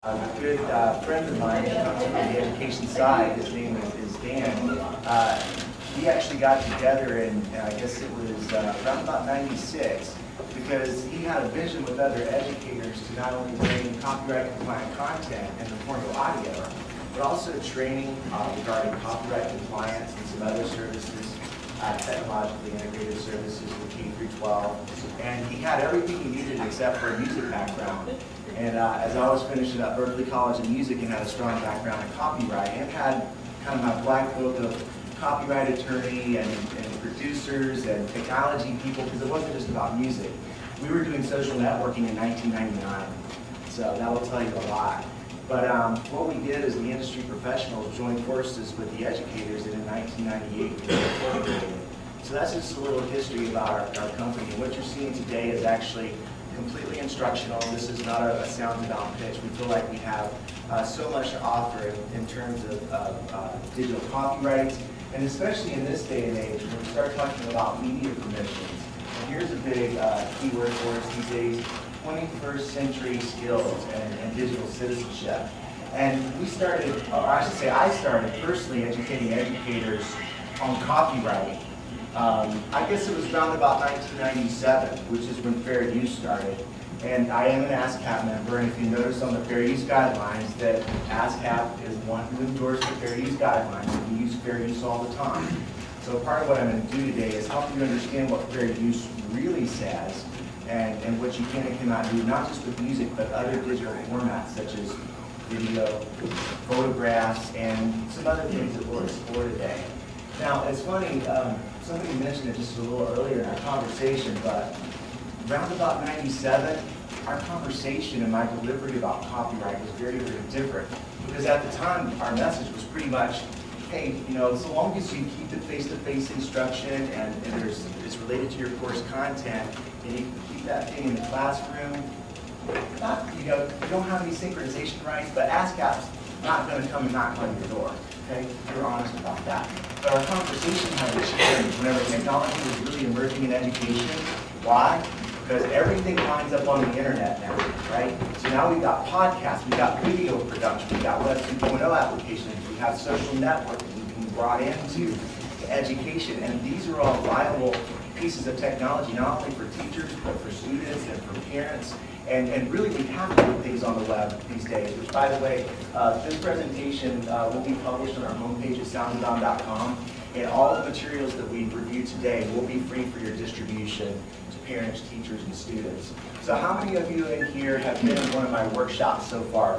A good friend of mine on the education side, his name is Dan. We actually got together in, I guess it was around about '96, because he had a vision with other educators to not only bring copyright compliant content in the form of audio, but also training regarding copyright compliance and some other services, technologically integrated services for K through 12. And he had everything he needed except for a music background. And as I was finishing up Berkeley College of Music and had a strong background in copyright and had kind of my black book of copyright attorney and producers and technology people, because it wasn't just about music. We were doing social networking in 1999, so that will tell you a lot. But what we did is the industry professionals joined forces with the educators, and in 1998 we incorporated. So that's just a little history about our company. And what you're seeing today is actually completely instructional. This is not a sounded out pitch. We feel like we have so much to offer in terms of digital copyrights, and especially in this day and age when we start talking about media permissions. And here's a big keyword for us these days: 21st century skills and digital citizenship. And we started, or I should say I started personally educating educators on copyright. I guess it was around about 1997, which is when fair use started. And I am an ASCAP member, and if you notice on the fair use guidelines that ASCAP is one who endorsed the fair use guidelines, and we use fair use all the time. So part of what I'm going to do today is help you understand what fair use really says, and what you can and cannot do, not just with music, but other digital formats such as video, photographs, and some other things that we'll explore today. Now, it's funny, somebody mentioned it just a little earlier in our conversation, but around about '97, our conversation and my delivery about copyright was very, very different. Because at the time, our message was pretty much, hey, you know, so long as you keep the face-to-face instruction and it's related to your course content, and you can keep that thing in the classroom, you don't have any synchronization rights, but ASCAP's not going to come and knock on your door. Okay, you're honest about that. But our conversation had changed whenever technology was really emerging in education. Why? Because everything lines up on the internet now, right? So now we've got podcasts, we've got video production, we've got Web 2.0 applications, we have social networking being brought into education, and these are all viable pieces of technology, not only for teachers, but for students and for parents. And really, we have to put things on the web these days, which, by the way, this presentation will be published on our homepage at soundandon.com, and all the materials that we review today will be free for your distribution to parents, teachers, and students. So how many of you in here have been in one of my workshops so far?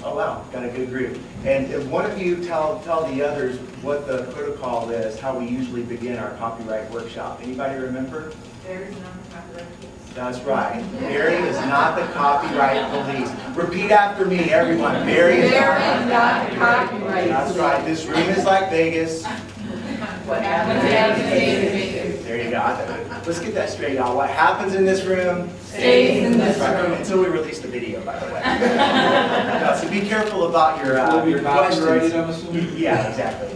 Oh, wow, got a good group. And if one of you tell the others what the protocol is, how we usually begin our copyright workshop. Anybody remember? There's not the copyright police. That's right. Barry is not the copyright police. Repeat after me, everyone. Barry is not the copyright. That's right. This room is like Vegas. What happens in Vegas? There you go. Let's get that straight, y'all. What happens in this room stays in this room. Until we release the video, by the way. No, so be careful about your questions. Yeah, exactly.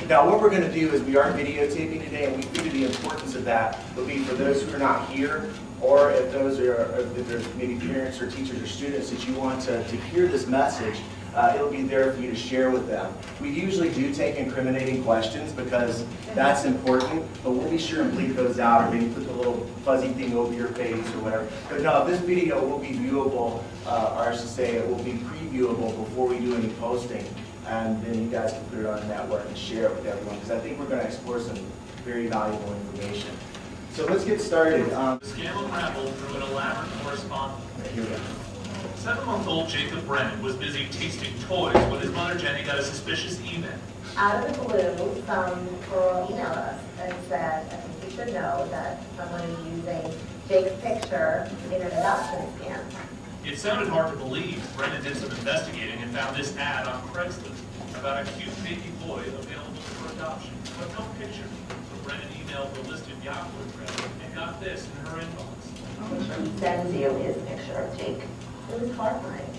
Now, what we're going to do is we are videotaping today, and we figure the importance of that will be for those who are not here, or if there's maybe parents or teachers or students that you want to hear this message, it'll be there for you to share with them. We usually do take incriminating questions because that's important, but we'll be sure and bleep those out, or maybe put the little fuzzy thing over your face or whatever. But no, this video will be viewable, or I should say it will be previewable before we do any posting. And then you guys can put it on the network and share it with everyone, because I think we're going to explore some very valuable information. So let's get started. The scandal unraveled through an elaborate correspondence. Here we go. 7-month-old Jacob Brennan was busy tasting toys when his mother Jenny got a suspicious email. Out of the blue, some girl emailed us and said, I think you should know that someone is using Jake's picture in an adoption scam. It sounded hard to believe. Brennan did some investigating and found this ad on Craigslist about a cute baby boy available for adoption, but no picture. So Brennan emailed the listed Yahoo address and got this in her inbox. He sends you his picture of Jake. It was horrifying.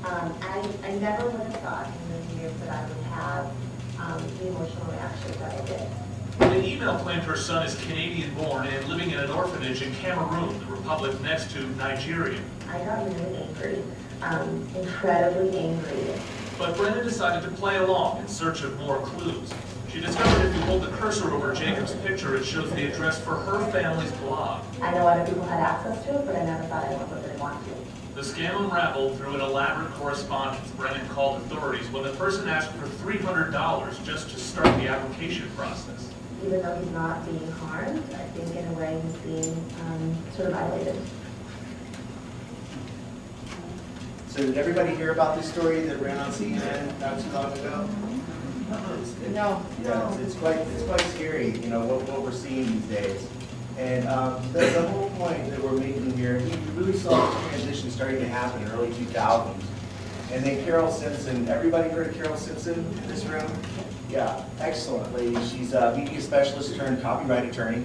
I never would have thought in those years that I would have the emotional reaction that I did. The email claimed her son is Canadian-born and living in an orphanage in Cameroon, the republic next to Nigeria. I got really angry. incredibly angry. But Brenda decided to play along in search of more clues. She discovered if you hold the cursor over Jacob's picture, it shows the address for her family's blog. I know other people had access to it, but I never thought I would really want to. The scam unraveled through an elaborate correspondence. Brennan called authorities when the person asked for $300 just to start the application process. Even though he's not being harmed, I think in a way he's being sort of violated. So did everybody hear about this story that ran on CNN not too long ago? No. Yeah, it's quite scary, you know, what we're seeing these days. And the whole point that we're making here, we really saw the transition starting to happen in the early 2000s. And then Carol Simpson, everybody heard of Carol Simpson in this room? Yeah, excellent lady. She's a media specialist turned copyright attorney.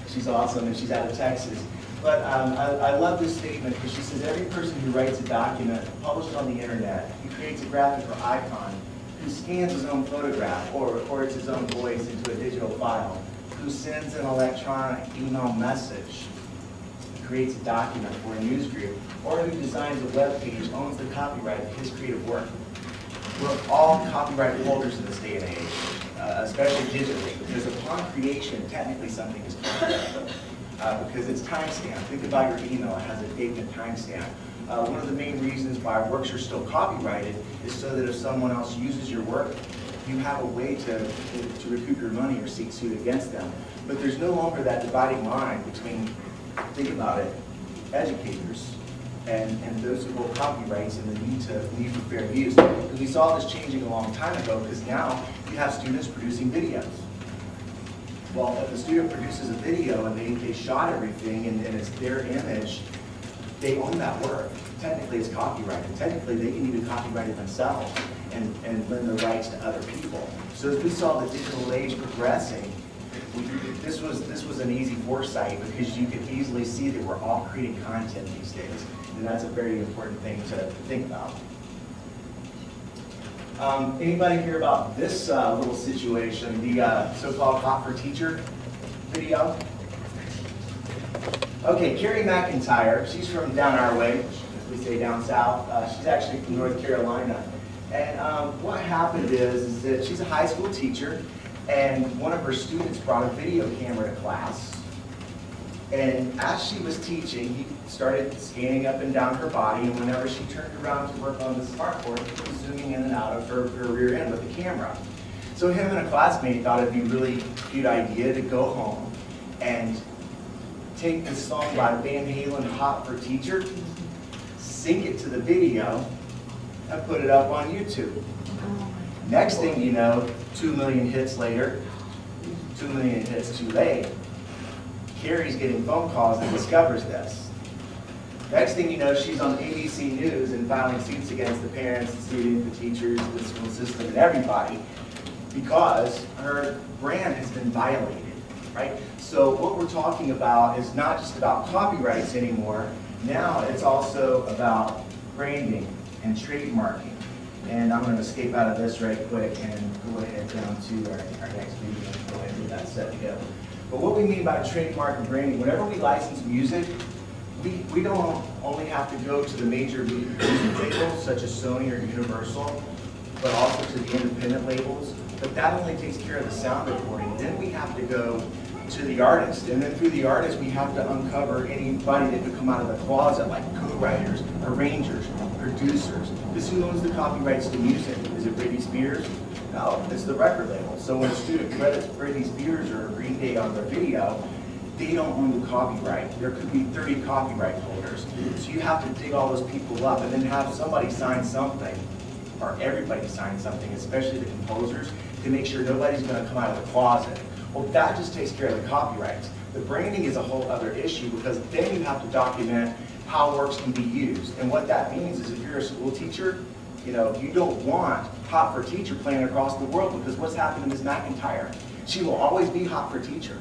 She's awesome, and she's out of Texas. But I love this statement because she says every person who writes a document, published on the internet, who creates a graphic or icon, who scans his own photograph or records his own voice into a digital file, who sends an electronic email message, creates a document for a news group, or who designs a web page owns the copyright of his creative work. We're all copyright holders in this day and age, especially digitally, because upon creation, technically something is copyrighted. Because it's timestamped. Think about your email, it has a date and timestamp. One of the main reasons why works are still copyrighted is so that if someone else uses your work, you have a way to recoup your money or seek suit against them. But there's no longer that dividing line between, think about it, educators and those who hold copyrights and the need for fair use. Because we saw this changing a long time ago, because now you have students producing videos. Well, if a student produces a video and they shot everything and it's their image, they own that work. Technically it's copyrighted. Technically they can even copyright it themselves and lend the rights to other people. So as we saw the digital age progressing, this was an easy foresight because you could easily see that we're all creating content these days. And that's a very important thing to think about. Anybody hear about this little situation, the so-called Hot for Teacher video? Okay, Carrie McIntyre, she's from down our way, as we say down south. She's actually from North Carolina. And what happened is that she's a high school teacher, and one of her students brought a video camera to class. And as she was teaching, he started scanning up and down her body, and whenever she turned around to work on the smartboard, he was zooming in and out of her rear end with the camera. So him and a classmate thought it'd be a really cute idea to go home and take the song by Van Halen, Hot for Teacher, sync it to the video, and put it up on YouTube. Next thing you know, 2 million hits later, 2 million hits too late, Carrie's getting phone calls and discovers this. Next thing you know, she's on ABC News and filing suits against the parents, the students, the teachers, the school system, and everybody because her brand has been violated, right? So what we're talking about is not just about copyrights anymore. Now it's also about branding and trademarking. And I'm going to escape out of this right quick and go ahead down to our next video and go ahead and get that set together. But what we mean by trademark and branding, whenever we license music, we don't only have to go to the major music labels such as Sony or Universal, but also to the independent labels. But that only takes care of the sound recording. Then we have to go to the artist, and then through the artist we have to uncover anybody that could come out of the closet, like co-writers, arrangers, producers. Because who owns the copyrights to music? Is it Britney Spears? No, it's the record label. So when a student credits Britney Spears or Green Day on their video, they don't own the copyright. There could be 30 copyright holders. So you have to dig all those people up and then have somebody sign something, or everybody sign something, especially the composers, to make sure nobody's going to come out of the closet. Well, that just takes care of the copyrights. The branding is a whole other issue because then you have to document how works can be used. And what that means is if you're a school teacher, you don't want Hot for Teacher playing across the world because what's happened to Ms. McIntyre? She will always be Hot for Teacher.